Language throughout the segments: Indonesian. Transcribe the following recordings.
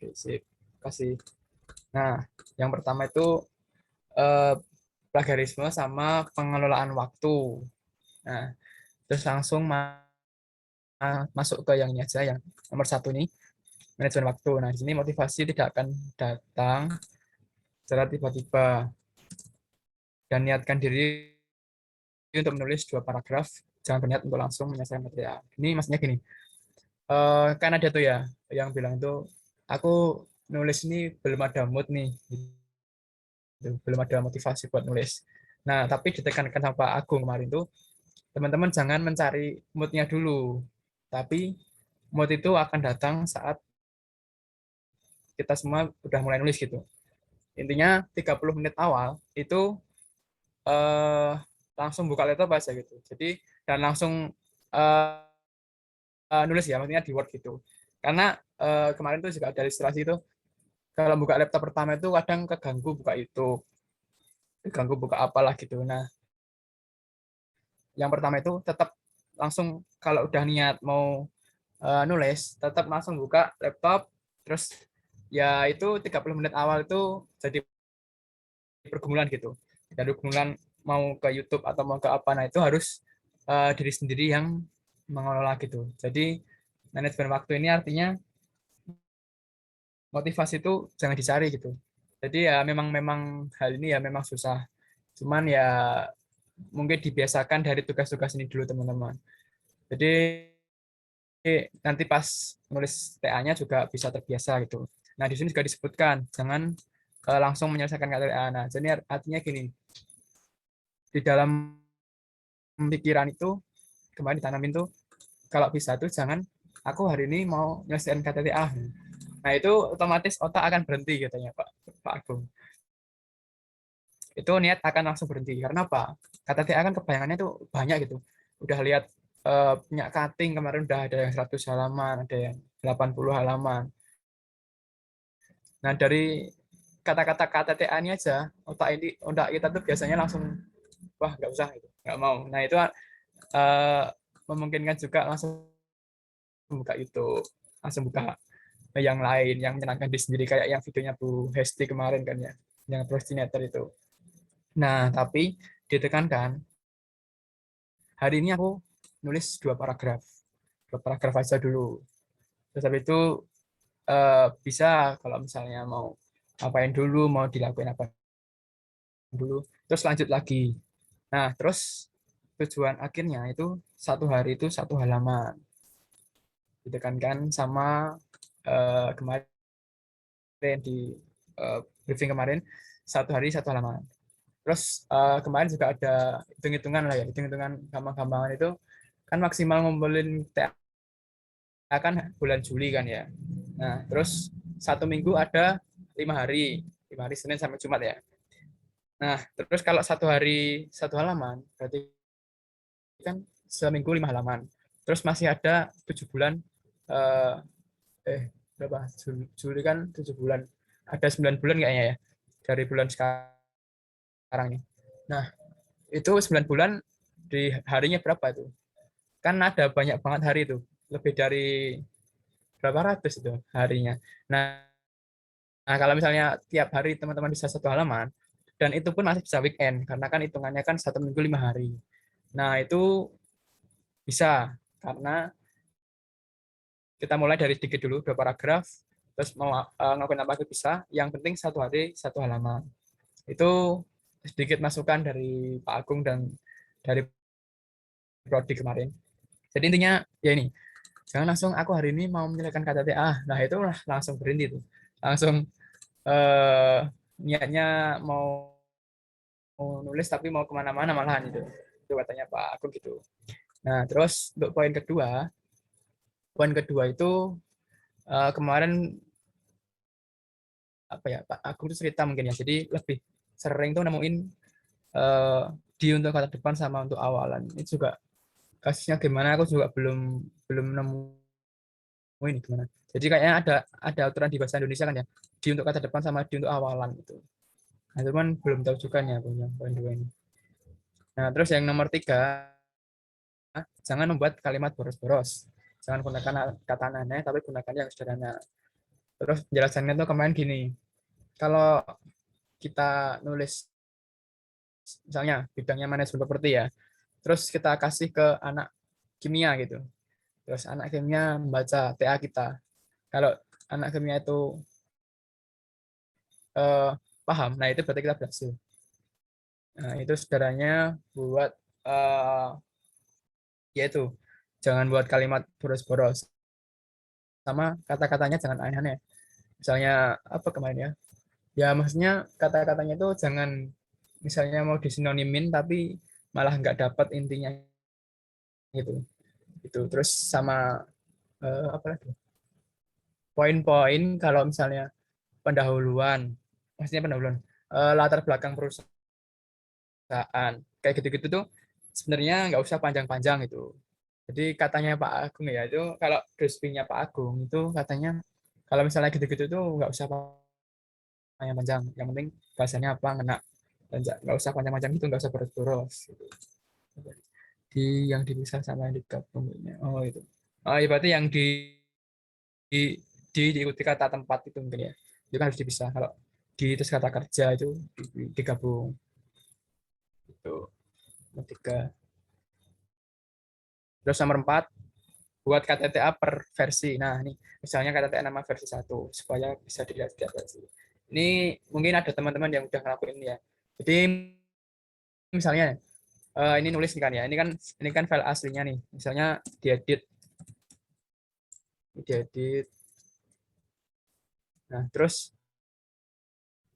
Oke, sip. Kasih. Nah, yang pertama itu eh, plagiarisme sama pengelolaan waktu. Nah, terus langsung masuk ke yang ini aja, yang nomor satu nih, manajemen waktu. Nah, di sini motivasi tidak akan datang secara tiba-tiba, dan niatkan diri untuk menulis 2 paragraf, jangan berniat untuk langsung menyelesaikan materi A. Ini maksudnya gini, kan ada tuh ya yang bilang tuh, aku nulis ini belum ada mood nih, gitu. Belum ada motivasi buat nulis. Nah, tapi ditekankan sama Pak Agung kemarin tuh, teman-teman jangan mencari moodnya dulu, tapi mood itu akan datang saat kita semua udah mulai nulis gitu. Intinya 30 menit awal itu eh, langsung buka laptop aja gitu. Jadi dan langsung eh, nulis ya, maksudnya di Word gitu. Karena kemarin tuh juga ada ilustrasi itu, kalau buka laptop pertama itu kadang keganggu buka itu, keganggu buka apalah gitu. Nah, yang pertama itu tetap langsung kalau udah niat mau nulis, tetap langsung buka laptop, terus ya itu 30 menit awal itu jadi pergumulan gitu. Dari pergumulan mau ke YouTube atau mau ke apa, nah itu harus diri sendiri yang mengelola gitu. Jadi manajemen waktu ini artinya motivasi itu jangan dicari gitu. Jadi ya memang memang hal ini ya memang susah. Cuman ya mungkin dibiasakan dari tugas-tugas ini dulu teman-teman. Jadi nanti pas nulis TA-nya juga bisa terbiasa gitu. Nah, di sini juga disebutkan jangan langsung menyelesaikan KTTA. Nah, jadi artinya gini, di dalam pikiran itu kemarin ditanamin tuh, kalau bisa tuh jangan aku hari ini mau menyelesaikan KTTA. Nah, itu otomatis otak akan berhenti katanya Pak Agung. Itu niat akan langsung berhenti. Karena apa? KTTA kan kebayangannya tuh banyak gitu. Udah lihat punya cutting kemarin udah ada yang 100 halaman, ada yang 80 halaman. Nah, dari kata-kata KTTA ini aja, otak kita tuh biasanya langsung, wah nggak usah, gitu. Nggak mau. Nah, itu memungkinkan juga langsung buka YouTube, langsung buka yang lain, yang menyenangkan diri sendiri, kayak yang videonya Bu Hesti kemarin kan ya, yang procrastinator itu. Nah, tapi ditekankan, hari ini aku nulis 2 paragraf. 2 paragraf aja dulu. Terus habis itu bisa kalau misalnya mau apain dulu, mau dilakuin apa dulu, terus lanjut lagi. Nah, terus tujuan akhirnya itu 1 hari itu 1 halaman. Ditekankan sama kemarin di briefing kemarin, 1 hari 1 halaman. Terus kemarin juga ada hitung-hitungan lah ya, hitung-hitungan gampang-gampangan itu, kan maksimal ngumpulin TA kan bulan Juli kan ya. Nah, terus 1 minggu ada 5 hari, 5 hari Senin sampai Jumat ya. Nah, terus kalau 1 hari 1 halaman, berarti kan seminggu 5 halaman. Terus masih ada 7 bulan, eh, berapa? Juli kan 7 bulan. Ada 9 bulan kayaknya ya, dari bulan sekarang nih. Nah, itu 9 bulan di harinya berapa itu? Kan ada banyak banget hari itu. Lebih dari berapa ratus itu harinya. Nah, kalau misalnya tiap hari teman-teman bisa 1 halaman, dan itu pun masih bisa weekend, karena kan hitungannya kan 1 minggu 5 hari. Nah, itu bisa, karena kita mulai dari sedikit dulu, 2 paragraf, terus mau ngelakuin apa itu bisa, yang penting 1 hari 1 halaman. Itu sedikit masukan dari Pak Agung dan dari Prodi kemarin. Jadi intinya ya ini, jangan langsung aku hari ini mau menyelesaikan KTTA. Nah, itu langsung berhenti tuh. Langsung eh, niatnya mau nulis tapi mau kemana-mana malahan itu. Itu katanya Pak Agung gitu. Nah, terus untuk poin kedua itu kemarin apa ya, Pak Agung tuh cerita mungkin ya. Jadi lebih sering tuh nemuin eh, di untuk kata depan sama untuk awalan. Ini juga kasusnya gimana aku juga belum belum nemuin gimana. Jadi kayaknya ada aturan di bahasa Indonesia kan ya. Di untuk kata depan sama di untuk awalan gitu. Nah, itu kan belum tahu juga nih aku yang poin 2 ini. Nah, terus yang nomor 3, jangan membuat kalimat boros-boros. Jangan gunakan kata aneh, tapi gunakan yang sederhana. Terus penjelasannya tuh kemarin gini, kalau kita nulis misalnya bidangnya manajemen properti ya, terus kita kasih ke anak kimia gitu, terus anak kimia membaca TA kita. Kalau anak kimia itu eh, paham, nah itu berarti kita berhasil. Nah itu saudaranya buat yaitu jangan buat kalimat boros-boros, sama kata-katanya jangan aneh-aneh. Misalnya apa kemarin ya? Ya maksudnya kata-katanya itu jangan misalnya mau disinonimin tapi malah nggak dapat intinya gitu. Itu terus sama apa lagi? Poin-poin kalau misalnya pendahuluan, maksudnya pendahuluan latar belakang perusahaan kayak gitu-gitu tuh sebenarnya nggak usah panjang-panjang itu. Jadi katanya Pak Agung ya itu kalau dosbingnya Pak Agung itu katanya kalau misalnya gitu-gitu tuh nggak usah panjang-panjang. Yang penting bahasanya apa ngena dan nggak usah panjang-panjang gitu, nggak usah boros-boros. Gitu. Di yang dipisah sama yang digabung. Oh itu. Oh ya berarti yang di, diikuti kata tempat itu mungkin ya. Itu kan harus dipisah. Kalau di terus kata kerja itu digabung. Itu tiga. Terus nomor 4 buat KTTA per versi. Nah, ini misalnya KTTA nama versi 1 supaya bisa dilihat setiap versi. Ini mungkin ada teman-teman yang udah ngelakuin ya. Jadi misalnya ini nulis kan ya. Ini kan file aslinya nih. Misalnya diedit. Nah, terus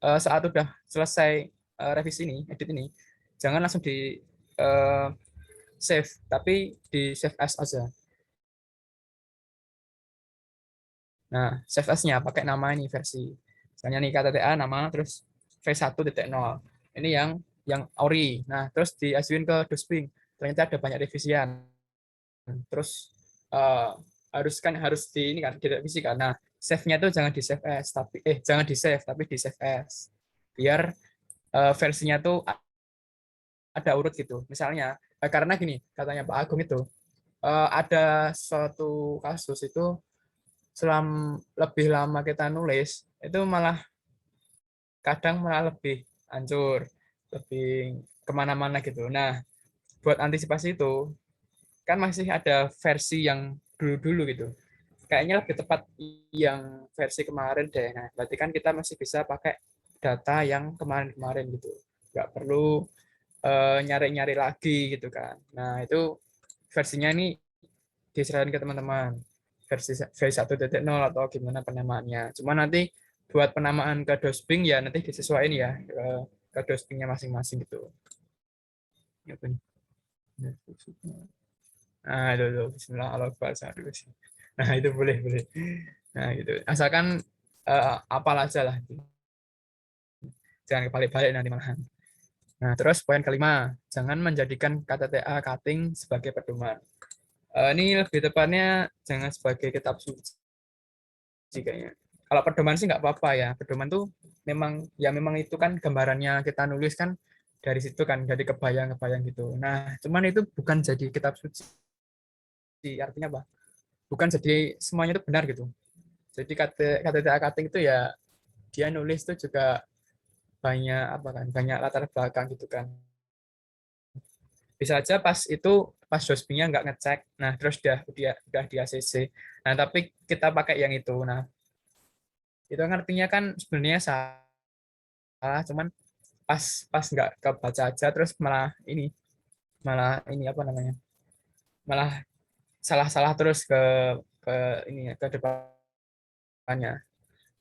saat udah selesai revisi ini, edit ini, jangan langsung di uh, save, tapi di save as aja. Nah, save as-nya pakai nama ini versi. Misalnya nih KTTA nama terus v1.0. Ini yang ori. Nah, terus diajuin ke Dosbing. Ternyata ada banyak revisian. Terus uh, harus di ini kan direvisi kan. Nah, save-nya itu jangan di save as tapi jangan di save tapi di save as. Biar versinya tuh ada urut gitu. Misalnya karena gini, katanya Pak Agung itu ada suatu kasus itu lebih lama kita nulis itu malah kadang malah lebih hancur, lebih kemana-mana gitu. Nah, buat antisipasi itu kan masih ada versi yang dulu-dulu gitu. Kayaknya lebih tepat yang versi kemarin deh. Nah, berarti kan kita masih bisa pakai data yang kemarin-kemarin gitu. Nggak perlu nyari-nyari lagi gitu kan. Nah, itu versinya ini diserahin ke teman-teman. Versi 1.0 atau gimana penamaannya. Cuma nanti buat penamaan ke Dosbing ya nanti disesuaikan ya ke Dosbingnya masing-masing gitu. Nah, itu Bismillah Allah bahasa dulu sih. Nah, itu boleh, boleh. Nah, gitu. Asalkan apal aja lah. Jangan kebalik-balik nanti malahan. Nah, terus poin kelima, jangan menjadikan KTTA cutting sebagai pedoman. Ini lebih tepatnya jangan sebagai kitab suci kayaknya. Kalau pedoman sih nggak apa-apa ya. Pedoman tuh memang itu kan gambarannya kita nulis kan dari situ kan dari kebayang-kebayang gitu. Nah, cuman itu bukan jadi kitab suci. Artinya apa? Bukan jadi semuanya itu benar gitu. Jadi KTTA cutting itu ya dia nulis itu juga banyak apa kan? Banyak latar belakang gitu kan. Bisa aja pas dosbingnya nggak ngecek, nah terus udah di ACC. Nah tapi kita pakai yang itu. Nah itu artinya kan sebenarnya salah, cuman pas pas nggak kebaca aja terus malah ini apa namanya malah salah-salah terus ke ini ya, ke depannya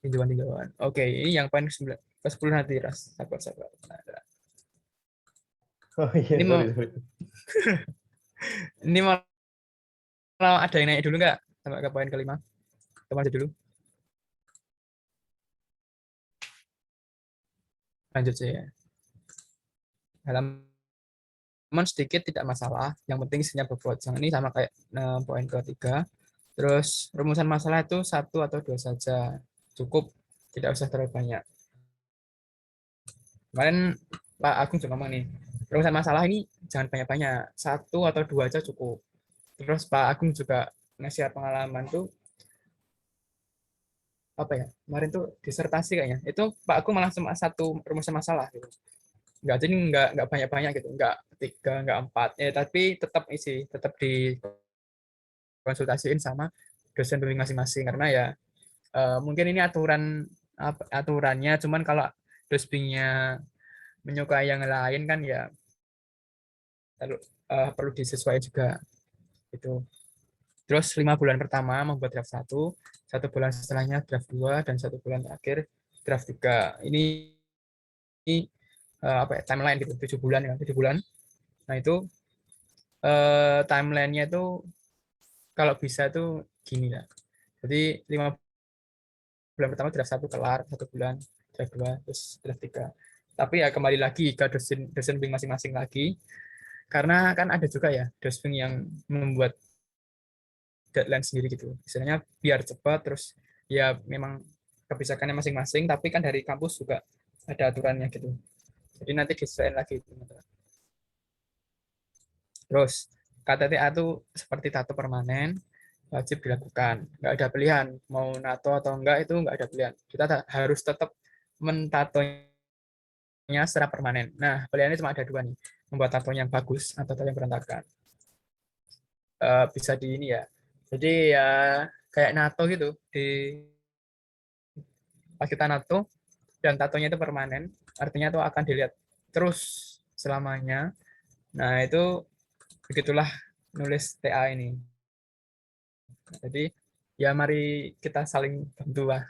tinjauan-tinjauan. Oke, ini yang poin ke 10 nanti ras sabar. Nah, Oh iya, ini mau sorry, sorry. ini mau ada yang naik dulu nggak sampai ke poin kelima? Kita aja dulu. Lanjut sih ya. Halaman sedikit tidak masalah, yang penting isinya bobot. Yang ini sama kayak poin ketiga. Terus rumusan masalah itu satu atau dua saja, cukup, tidak usah terlalu banyak. Kemarin Pak Agung juga ngomong nih, rumusan masalah ini jangan banyak-banyak, satu atau dua aja cukup. Terus Pak Agung juga ngasih pengalaman tuh apa ya, kemarin tuh disertasi kayaknya. Itu Pak Agung malah cuma satu rumusan masalah gitu. Nggak, jadi nggak banyak-banyak gitu, nggak tiga, nggak empat. Tapi tetap dikonsultasiin sama dosen pembimbing masing-masing karena ya mungkin ini aturannya, cuman kalau dosbingnya menyukai yang lain kan ya perlu disesuaikan juga itu. Terus 5 bulan pertama membuat draft satu bulan setelahnya draft 2, dan 1 bulan terakhir draft 3. Ini apa ya, timeline gitu, 7 bulan ya, 7 bulan. Nah itu timelinenya itu kalau bisa itu gini lah. Jadi 5 bulan pertama draft 1 kelar, 1 bulan draft 2, terus draft 3. Tapi ya kembali lagi ke dosen dosen bimbing masing-masing lagi, karena kan ada juga ya dosen yang membuat deadline sendiri gitu. Misalnya biar cepat, terus ya memang kebijakannya masing-masing, tapi kan dari kampus juga ada aturannya gitu. Jadi nanti disesuaikan lagi. Terus KTTA itu seperti tato permanen, wajib dilakukan. Nggak ada pilihan, mau nato atau enggak itu nggak ada pilihan. Kita harus tetap mentatonya secara permanen. Nah, pilihannya cuma ada dua nih, membuat tato yang bagus atau tato yang berantakan. Bisa di ini ya. Jadi ya kayak nato gitu, di pas kita nato dan tatonya itu permanen, artinya itu akan dilihat terus selamanya. Nah, itu begitulah nulis TA ini. Jadi ya mari kita saling bantu lah,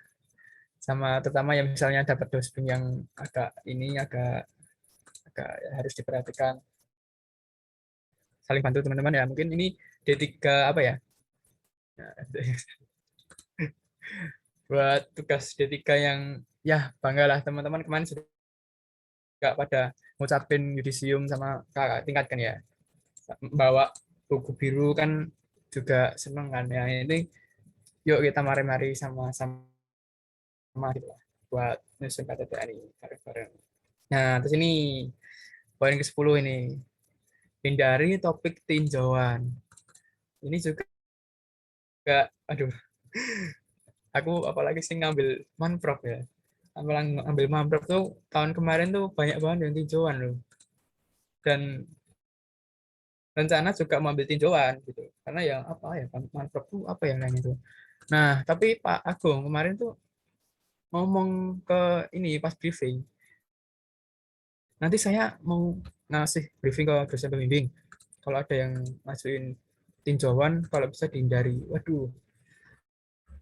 sama terutama yang misalnya dapat dosbing yang agak agak harus diperhatikan, saling bantu teman-teman ya. Mungkin ini D3 apa ya? Nah, buat tugas D3 yang ya banggalah teman-teman kemarin sudah pada ngucapin yudisium sama kakak tingkat kan ya. Bawa buku biru kan juga seneng kan ya. Ini yuk kita mari-mari sama-sama gitu lah buat nyusun KTTA ini bareng-bareng. Nah, terus ini poin ke-10 ini, hindari topik tinjauan. Ini juga, aduh, aku apalagi sih ngambil manprov ya. Ambil manprov tuh tahun kemarin tuh banyak banget yang tinjauan loh. Dan rencana juga mau ambil tinjauan gitu. Karena ya apa ya, manprov tuh apa yang lain itu. Nah, tapi Pak Agung kemarin tuh ngomong ke ini pas briefing. Nanti saya mau ngasih briefing ke dosen pembimbing. Kalau ada yang masukin tinjauan, kalau bisa dihindari. Waduh,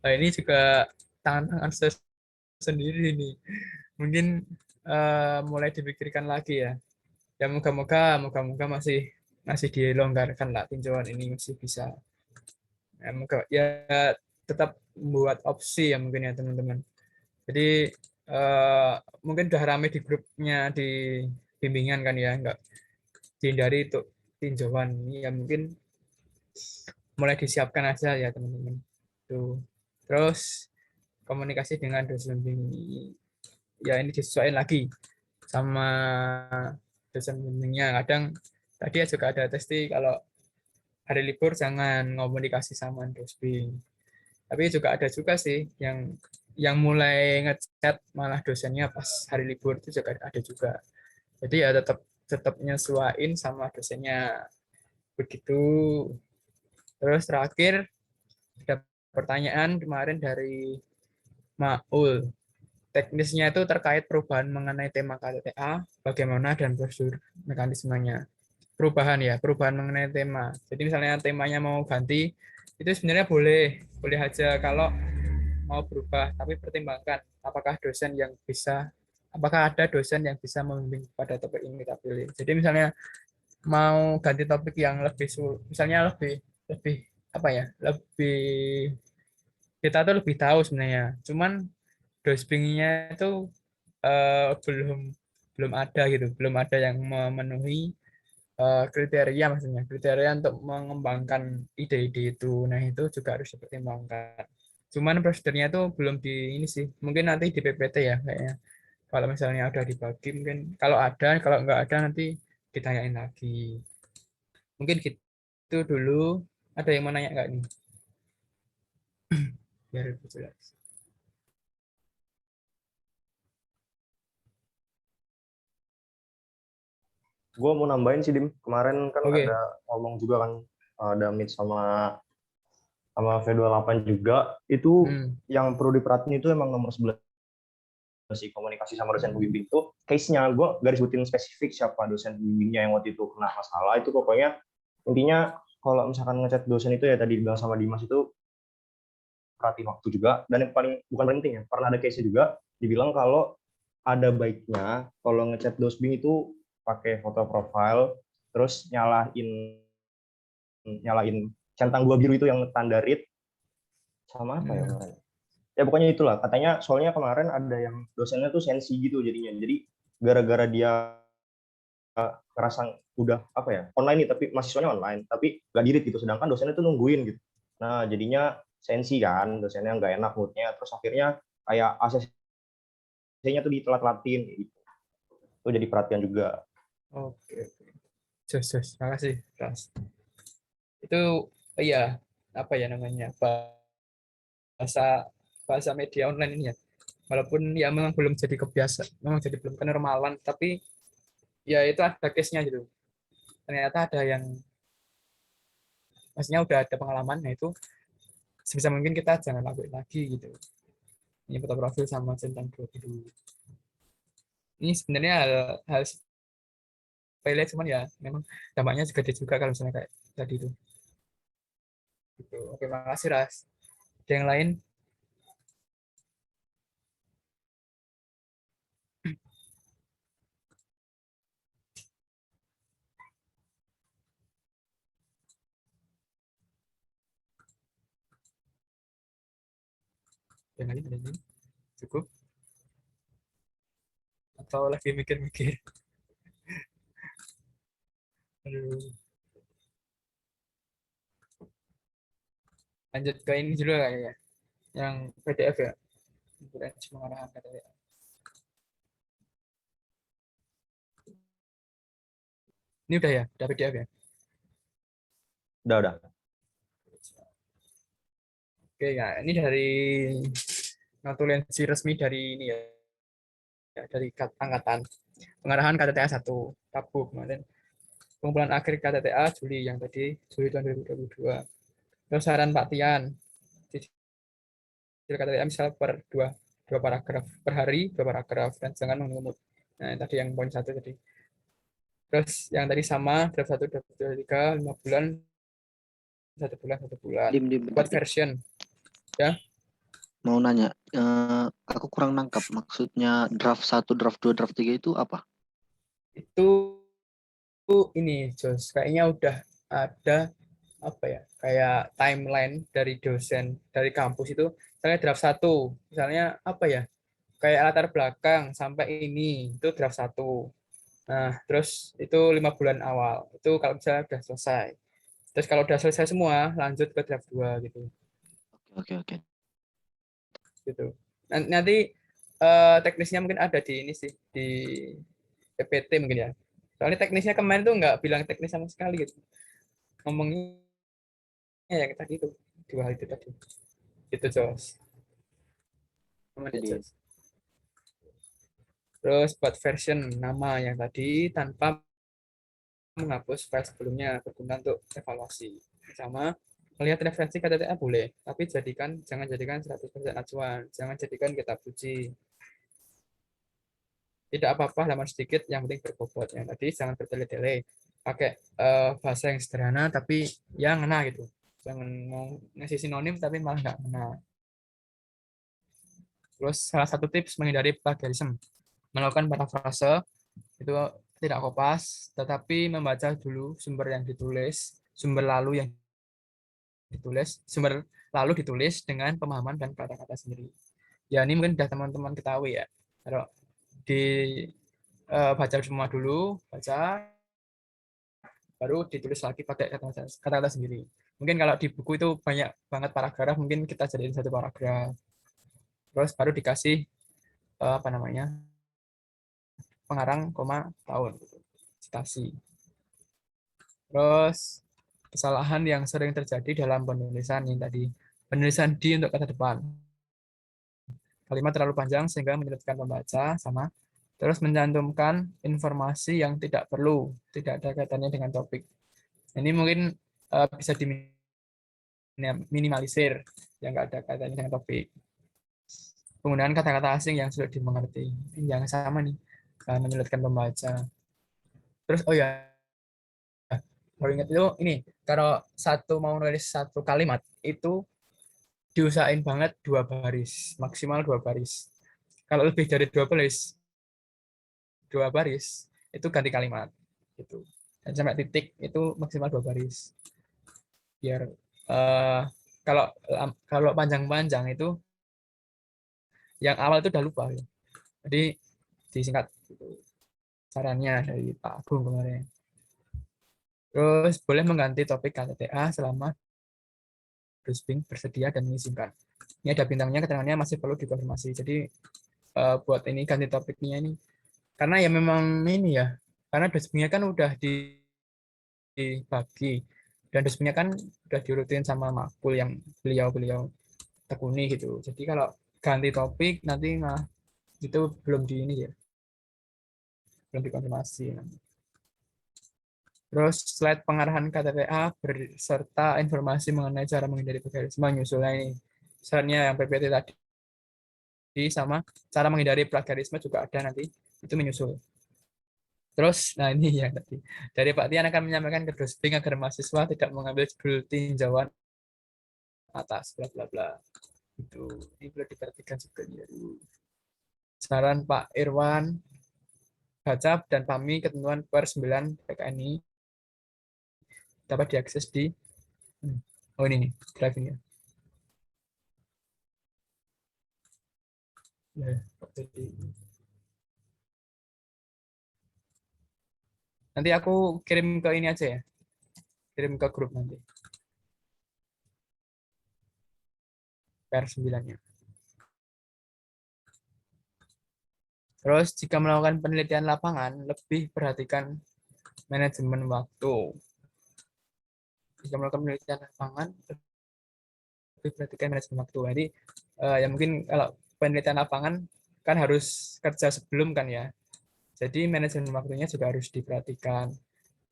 nah ini juga tantangan saya sendiri nih. Mungkin mulai dipikirkan lagi ya. Ya moga-moga masih masih dilonggarkan lah, tinjauan ini masih bisa. Ya, moga ya tetap buat opsi ya mungkin ya teman-teman. Jadi eh, mungkin udah rame di grupnya di bimbingan kan ya, nggak dihindari untuk tinjauan. Ya mungkin mulai disiapkan aja ya teman-teman. Tuh. Terus komunikasi dengan dosen bimbing. Ya ini disesuaikan lagi sama dosen bimbingnya. Kadang tadi ya juga ada testi kalau hari libur jangan komunikasi sama dosen. Tapi juga ada juga sih yang mulai ngechat malah dosennya pas hari libur, itu juga ada juga. Jadi ya tetap tetap nyesuaiin sama dosennya begitu. Terus terakhir ada pertanyaan kemarin dari Maul. Teknisnya itu terkait perubahan mengenai tema KTTA, bagaimana dan prosedur mekanismenya. Perubahan mengenai tema. Jadi misalnya temanya mau ganti, itu sebenarnya boleh, boleh aja kalau mau berubah, tapi pertimbangkan apakah ada dosen yang bisa membimbing pada topik ini kita pilih. Jadi misalnya mau ganti topik yang misalnya lebih lebih apa ya, lebih kita tuh lebih tahu sebenarnya. Cuman dosbingnya itu belum belum ada gitu, belum ada yang memenuhi kriteria, maksudnya kriteria untuk mengembangkan ide-ide itu. Nah itu juga harus dipertimbangkan. Cuman prosedurnya itu belum di ini sih, mungkin nanti di PPT ya kayaknya. Kalau misalnya ada dibagi mungkin, kalau ada, kalau nggak ada nanti ditanyain lagi. Mungkin gitu dulu. Ada yang mau nanya nggak nih? Biar lebih jelas. Gue mau nambahin sih, Dim. Kemarin kan Oke. ada ngomong juga kan, ada meet sama V28 juga. Itu Hmm. yang perlu diperhatiin itu emang nomor 11 sih, komunikasi sama dosen pembimbing itu. Case-nya, gue garis sebutin spesifik siapa dosen pembimbingnya yang waktu itu kena masalah. Itu pokoknya intinya kalau misalkan ngechat dosen itu ya tadi bilang sama Dimas itu perhatiin waktu juga. Dan yang paling bukan penting ya, pernah ada case juga dibilang kalau ada baiknya kalau ngechat dosbing itu pakai foto profile terus nyalain nyalain centang dua biru itu yang tanda read sama apa ya Hmm. kemarin. Ya pokoknya itulah katanya, soalnya kemarin ada yang dosennya tuh sensi gitu jadinya. Jadi gara-gara dia ngerasa udah apa ya online nih tapi mahasiswanya online tapi nggak dirit gitu, sedangkan dosennya tuh nungguin gitu. Nah jadinya sensi kan, dosennya nggak enak moodnya, terus akhirnya kayak ACC-nya tuh ditelat-telatin gitu. Itu jadi perhatian juga. Oke. Jos, jos. Makasih, Ras. Itu iya apa ya namanya bahasa bahasa media online ini ya. Walaupun ya memang belum jadi kebiasa, memang jadi belum kenormalan, tapi ya itu ada case-nya gitu. Ternyata ada yang maksudnya udah ada pengalaman, nah itu sebisa mungkin kita jangan lakuin lagi gitu. Ini foto profil sama centang dua biru. Ini sebenarnya hal sepele, cuman ya memang dampaknya gede juga kalau misalnya kayak tadi itu. Gitu. Oke, makasih Ras. Ada yang lain? Ada yang lain? Ada yang lain? Cukup? Atau lagi mikir-mikir? Aduh. Lanjut ke ini dulu kayaknya. Yang PDF ya. Referensi pengarahan KTTA. Ini udah ya? Udah PDF ya? Udah. Oke ya, ini dari notulensi resmi dari ini ya, dari angkatan pengarahan KTTA 1 Rabu kemarin. Pengumpulan akhir KTTA Juli yang tadi Juli tahun 2022. Terus saran Pak Tian, di KTTA misal per dua paragraf per hari, dua paragraf dan jangan mengumut. Nah, yang tadi yang poin satu tadi. Terus yang tadi sama draft 1, draft 2, 3, 5 bulan, 1 bulan, 1 bulan. Bentar, Buat version ya. mau nanya, aku kurang nangkap maksudnya draft 1, draft 2, draft 3 itu apa? Itu ini Jos, kayaknya udah ada apa ya? Kayak timeline dari dosen dari kampus itu. Misalnya draft 1, misalnya apa ya? Kayak latar belakang sampai ini itu draft 1. Nah, terus itu 5 bulan awal. Itu kalau misalnya udah selesai. Terus kalau udah selesai semua, lanjut ke draft 2 gitu. Oke. Gitu. Nanti teknisnya mungkin ada di ini sih, di PPT mungkin ya. Soalnya teknisnya kemarin tuh nggak bilang teknis sama sekali gitu. Ngomongnya yang tadi itu, dua hal itu tadi. Itu Jos. Aman ya, Jadi, Jos. Terus buat version nama yang tadi tanpa menghapus file sebelumnya berguna untuk evaluasi. Sama melihat referensi KTTA boleh, tapi jangan jadikan 100% acuan, jangan jadikan kitab suci. Tidak apa-apa halaman sedikit, yang penting berbobot. Yang tadi jangan bertele-tele, pakai bahasa yang sederhana tapi yang ngena gitu. Jangan mau ngasih sinonim tapi malah nggak ngena. Terus salah satu tips menghindari plagiarisme, melakukan parafrase itu tidak kopas, tetapi membaca dulu sumber yang ditulis, sumber lalu ditulis dengan pemahaman dan kata-kata sendiri. Ya ini mungkin sudah teman-teman ketahui ya. Kalau di baca semua dulu, baca baru ditulis lagi pakai kata-kata sendiri. Mungkin kalau di buku itu banyak banget paragraf, mungkin kita jadiin satu paragraf. Terus baru dikasih apa namanya pengarang koma tahun gitu. Citasi. Terus kesalahan yang sering terjadi dalam penulisan yang tadi, penulisan di untuk kata depan. Kalimat terlalu panjang sehingga menyulitkan pembaca sama Terus mencantumkan informasi yang tidak perlu, tidak ada kaitannya dengan topik. Ini mungkin bisa diminimalisir yang nggak ada kaitannya dengan topik. Penggunaan kata-kata asing yang sulit dimengerti. Ini yang sama nih, menyulitkan pembaca. Terus oh ya, baru ingat itu ini, kalau mau nulis satu kalimat itu diusahain banget 2 baris, maksimal 2 baris. Kalau lebih dari 2 baris itu ganti kalimat gitu. Dan sampai titik itu maksimal 2 baris. Biar kalau kalau panjang-panjang itu yang awal itu udah lupa ya. Jadi disingkat gitu. Sarannya dari Pak Agung kemarin. Terus boleh mengganti topik KTTA selama Bing bersedia dan mengizinkan. Ini ada bintangnya, keterangannya masih perlu dikonfirmasi. Jadi buat ini ganti topiknya ini. Karena ya memang ini ya, karena Bingnya kan udah dibagi. Dan Bingnya kan udah diurutin sama makul yang beliau tekuni gitu. Jadi kalau ganti topik nanti itu belum di ini ya, belum dikonfirmasi. Terus slide pengarahan KTTA berserta informasi mengenai cara menghindari plagiarisme menyusulnya ini. Misalnya yang PPT tadi sama cara menghindari plagiarisme juga ada nanti, itu menyusul. Terus, nah ini ya tadi. Dari Pak Tian akan menyampaikan ke Dosping agar mahasiswa tidak mengambil judul tinjauan atas, bla bla bla. Itu ini perlu diperhatikan juga. Saran Pak Irwan, baca dan pahami ketentuan per 9 PKNI dapat diakses di oh ini nih, drive ini ya. Nanti aku kirim ke ini aja ya, kirim ke grup nanti per 9-nya. Terus jika melakukan penelitian lapangan, lebih perhatikan manajemen waktu. Jika melakukan penelitian lapangan, lebih perhatikan manajemen waktu. Jadi ya mungkin kalau penelitian lapangan kan harus kerja sebelum kan ya. Jadi manajemen waktunya juga harus diperhatikan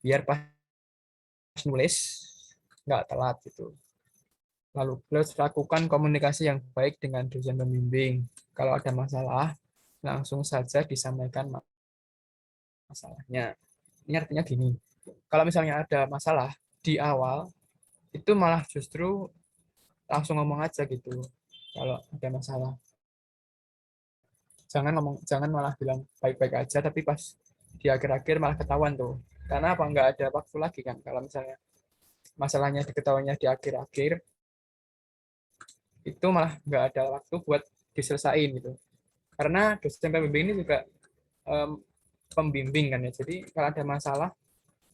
biar pas nulis nggak telat gitu. Lalu plus lakukan komunikasi yang baik dengan dosen pembimbing. Kalau ada masalah, langsung saja disampaikan masalahnya. Ini artinya gini, kalau misalnya ada masalah di awal, itu malah justru langsung ngomong aja gitu. Kalau ada masalah, jangan malah bilang baik-baik aja, tapi pas di akhir-akhir malah ketahuan tuh. Karena apa? Nggak ada waktu lagi kan. Kalau misalnya masalahnya diketahuinya di akhir-akhir, itu malah nggak ada waktu buat diselesain gitu. Karena dosen pembimbing ini juga pembimbing kan ya. Jadi kalau ada masalah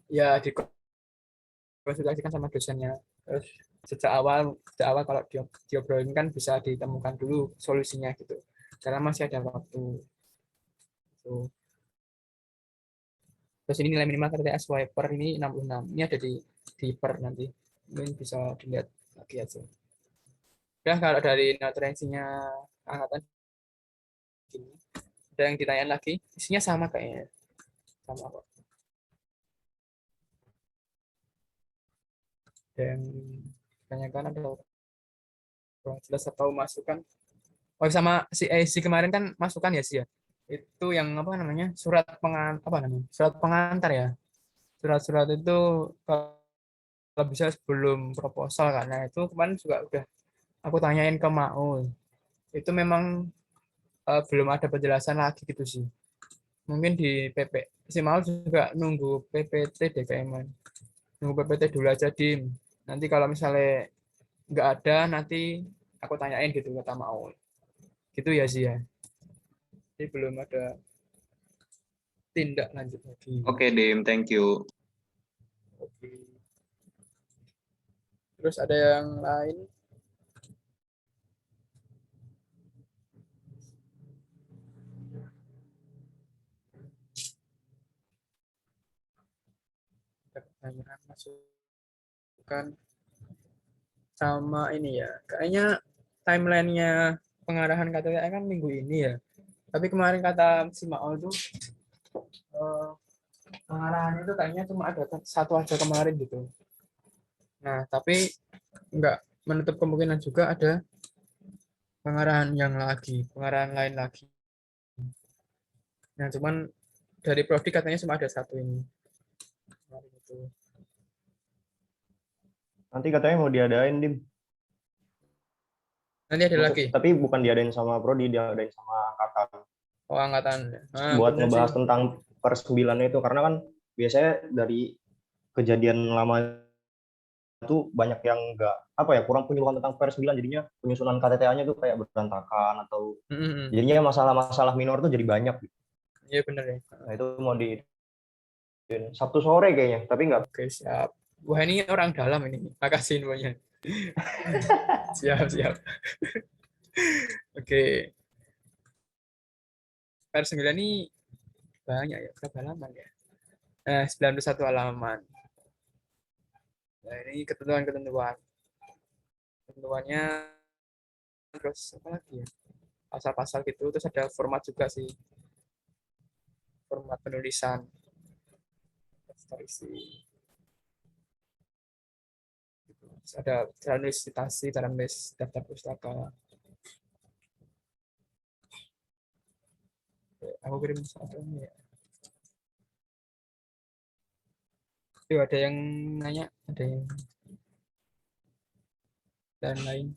ya dikonsultasikan sama dosennya. Terus sejak awal kalau diobrolin kan bisa ditemukan dulu solusinya gitu. Karena masih ada waktu. Tuh. Terus ini nilai minimal KTTA swiper ini 66. Ini ada di per nanti. Mungkin bisa dilihat lagi aja. Ya kalau dari notulensinya angkatan ini ada yang ditanyain lagi, isinya sama kayaknya. Sama kok. Dan tanyakan ada kurang jelas atau masukan. Oh sama si kemarin kan masukan ya sih ya. Itu yang apa namanya? Surat pengantar ya. Surat-surat itu kalau bisa sebelum proposal karena itu kemarin juga udah aku tanyain ke Maul. Itu memang belum ada penjelasan lagi gitu sih. Mungkin di PP si Maul juga nunggu PPT deh kayaknya. Nunggu PPT dulu aja Dim. Nanti kalau misalnya nggak ada nanti aku tanyain gitu kata Maul. Gitu ya sih ya. Jadi belum ada tindak lanjut lagi. Oke, Dim, thank you. Oke. Terus ada yang lain? Ada pertanyaan masukan sama ini ya. Kayaknya timelinenya pengarahan KTTA kan minggu ini ya. Tapi kemarin kata si Maul tuh pengarahan itu kayaknya cuma ada satu aja kemarin gitu. Nah, tapi nggak menutup kemungkinan juga ada pengarahan lain lagi. Nah, cuman dari Prodi katanya cuma ada satu ini. Kemarin itu. Nanti katanya mau diadain, Dim. Nanti ada lagi. Tapi bukan diadain sama Prodi, diadain sama angkatan. Oh, angkatan. Buat Bener ngebahas sih. tentang per 9 itu. Karena kan biasanya dari kejadian lama itu banyak yang kurang penyuluhan tentang per 9, jadinya penyusunan KTTA-nya tuh kayak berantakan atau jadinya masalah-masalah minor tuh jadi banyak. Iya bener ya. Nah, itu mau di Sabtu sore kayaknya, tapi nggak. Oke, siap. Wah, ini orang dalam ini. Makasih infonya. Siap. Oke. Per 9 ini banyak ya. Berapa halaman ya? 91 halaman. Nah, ini ketentuan-ketentuan. Ketentuannya terus apa lagi ya? Pasal-pasal gitu. Terus ada format juga sih. Format penulisan. Isi. Terus ada cara nulis citasi, cara nulis daftar pustaka. Oke, aku kirim satu ini ya. Tuh, ada yang nanya, ada yang dan lain.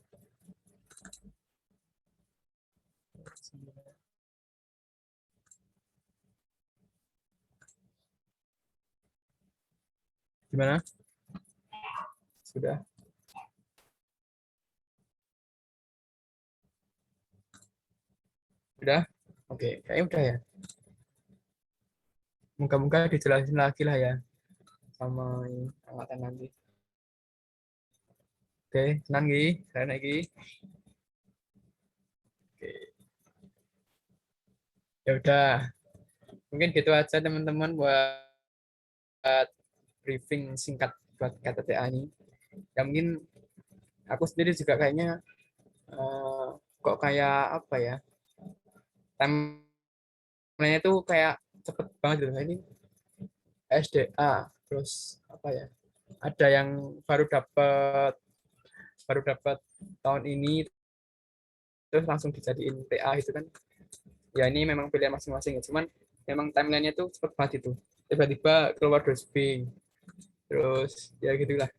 Gimana? Sudah? Udah? Oke, kayaknya udah ya. Moga-moga dijelasin lagi lah ya sama ini, angkatan nanti. Oke, senang Gi, saya lagi. Oke, ya udah. Mungkin gitu aja teman-teman buat briefing singkat buat KTTA ini. Ya mungkin aku sendiri juga kayaknya kok kayak apa ya? Timeline-nya tuh kayak cepet banget gitu. Ini SDA terus apa ya? Ada yang baru dapat tahun ini terus langsung dijadiin TA gitu kan. Ya ini memang pilihan masing-masing ya. Cuman memang timeline-nya tuh cepet banget itu. Tiba-tiba keluar dosbing. Terus ya gitulah.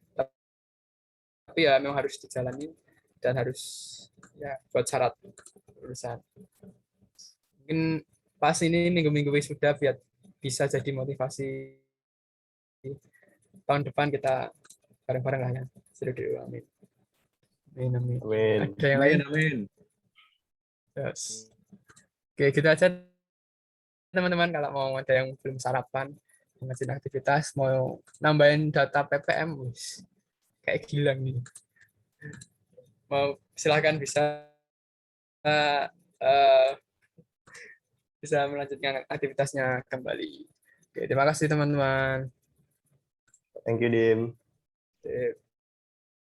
Tapi ya memang harus dijalani dan harus ya buat syarat lulusan. Mungkin pas ini minggu-minggu wisuda biar bisa jadi motivasi tahun depan kita bareng-bareng lah ya. Serius, amin. Amin. Ada yang lain? Amin. Yes. Oke, gitu aja teman-teman. Kalau mau ada yang belum sarapan, ngajin aktivitas, mau nambahin data PPM, kayak gila nih. Mau silahkan uh, bisa melanjutkan aktivitasnya kembali. Oke, terima kasih teman-teman. Thank you, Dim. Oke.